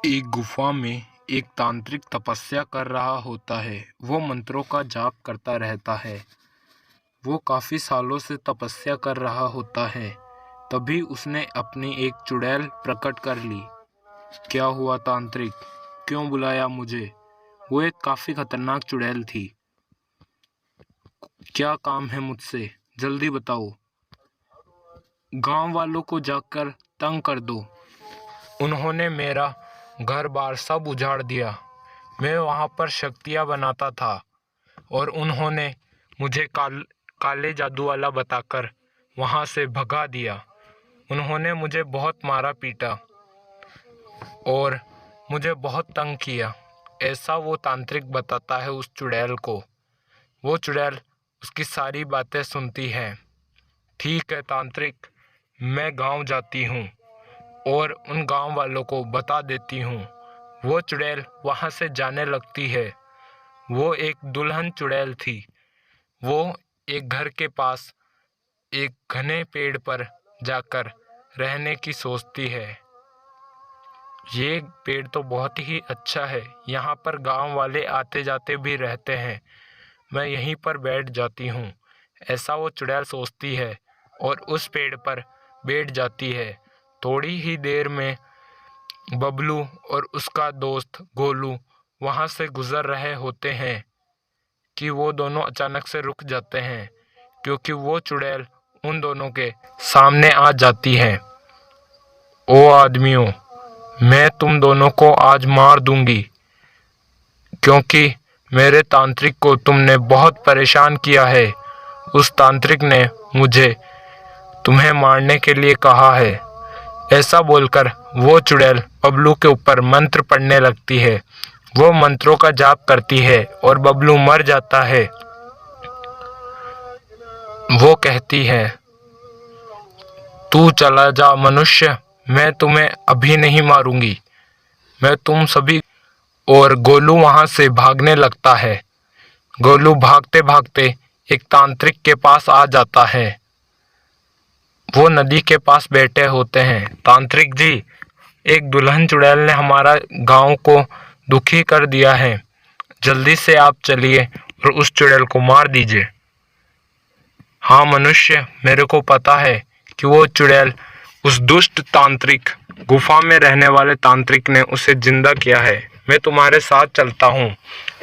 एक गुफा में एक तांत्रिक तपस्या कर रहा होता है। वो मंत्रों का जाप करता रहता है। वो काफ़ी सालों से तपस्या कर रहा होता है। तभी उसने अपनी एक चुड़ैल प्रकट कर ली। क्या हुआ तांत्रिक? क्यों बुलाया मुझे? वो एक काफ़ी खतरनाक चुड़ैल थी। क्या काम है मुझसे? जल्दी बताओ। गांव वालों को जाकर तंग कर दो। उन्होंने मेरा घर बार सब उजाड़ दिया। मैं वहाँ पर शक्तियाँ बनाता था और उन्होंने मुझे काले जादू वाला बताकर वहाँ से भगा दिया। उन्होंने मुझे बहुत मारा पीटा और मुझे बहुत तंग किया। ऐसा वो तांत्रिक बताता है उस चुड़ैल को। वो चुड़ैल उसकी सारी बातें सुनती है। ठीक है तांत्रिक, मैं गांव जाती हूँ और उन गांव वालों को बता देती हूँ। वो चुड़ैल वहाँ से जाने लगती है। वो एक दुल्हन चुड़ैल थी। वो एक घर के पास एक घने पेड़ पर जाकर रहने की सोचती है। ये पेड़ तो बहुत ही अच्छा है। यहाँ पर गांव वाले आते जाते भी रहते हैं। मैं यहीं पर बैठ जाती हूँ, ऐसा वो चुड़ैल सोचती है और उस पेड़ पर बैठ जाती है। थोड़ी ही देर में बबलू और उसका दोस्त गोलू वहाँ से गुजर रहे होते हैं कि वो दोनों अचानक से रुक जाते हैं, क्योंकि वो चुड़ैल उन दोनों के सामने आ जाती है। ओ आदमियों, मैं तुम दोनों को आज मार दूंगी, क्योंकि मेरे तांत्रिक को तुमने बहुत परेशान किया है। उस तांत्रिक ने मुझे तुम्हें मारने के लिए कहा है। ऐसा बोलकर वो चुड़ैल बबलू के ऊपर मंत्र पढ़ने लगती है। वो मंत्रों का जाप करती है और बबलू मर जाता है। वो कहती है, तू चला जा मनुष्य, मैं तुम्हें अभी नहीं मारूंगी, मैं तुम सभी। और गोलू वहां से भागने लगता है। गोलू भागते भागते एक तांत्रिक के पास आ जाता है। वो नदी के पास बैठे होते हैं। तांत्रिक जी, एक दुल्हन चुड़ैल ने हमारा गांव को दुखी कर दिया है। जल्दी से आप चलिए और उस चुड़ैल को मार दीजिए। हाँ मनुष्य, मेरे को पता है कि वो चुड़ैल उस दुष्ट तांत्रिक, गुफा में रहने वाले तांत्रिक ने उसे जिंदा किया है। मैं तुम्हारे साथ चलता हूँ।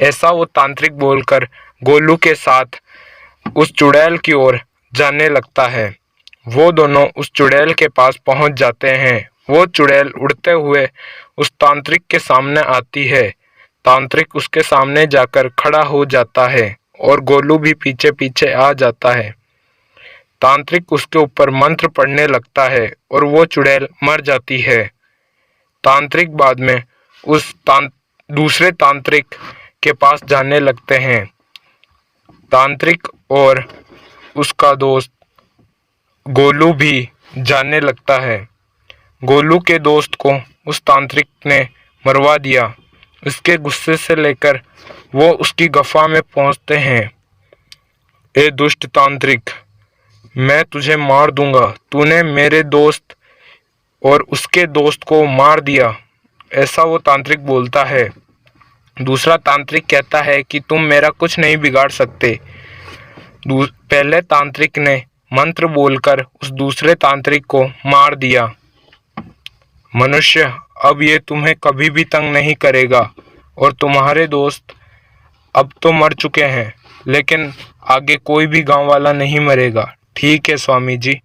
ऐसा वो तांत्रिक बोलकर गोलू के साथ उस चुड़ैल की ओर जाने लगता है। वो दोनों उस चुड़ैल के पास पहुंच जाते हैं। वो चुड़ैल उड़ते हुए उस तांत्रिक के सामने आती है। तांत्रिक उसके सामने जाकर खड़ा हो जाता है और गोलू भी पीछे पीछे आ जाता है। तांत्रिक उसके ऊपर मंत्र पढ़ने लगता है और वो चुड़ैल मर जाती है। तांत्रिक बाद में उस दूसरे तांत्रिक के पास जाने लगते हैं। तांत्रिक और उसका दोस्त गोलू भी जाने लगता है। गोलू के दोस्त को उस तांत्रिक ने मरवा दिया। उसके गुस्से से लेकर वो उसकी गुफा में पहुंचते हैं। ए दुष्ट तांत्रिक, मैं तुझे मार दूंगा। तूने मेरे दोस्त और उसके दोस्त को मार दिया, ऐसा वो तांत्रिक बोलता है। दूसरा तांत्रिक कहता है कि तुम मेरा कुछ नहीं बिगाड़ सकते। पहले तांत्रिक ने मंत्र बोलकर उस दूसरे तांत्रिक को मार दिया। मनुष्य, अब ये तुम्हें कभी भी तंग नहीं करेगा और तुम्हारे दोस्त अब तो मर चुके हैं, लेकिन आगे कोई भी गांव वाला नहीं मरेगा। ठीक है स्वामी जी।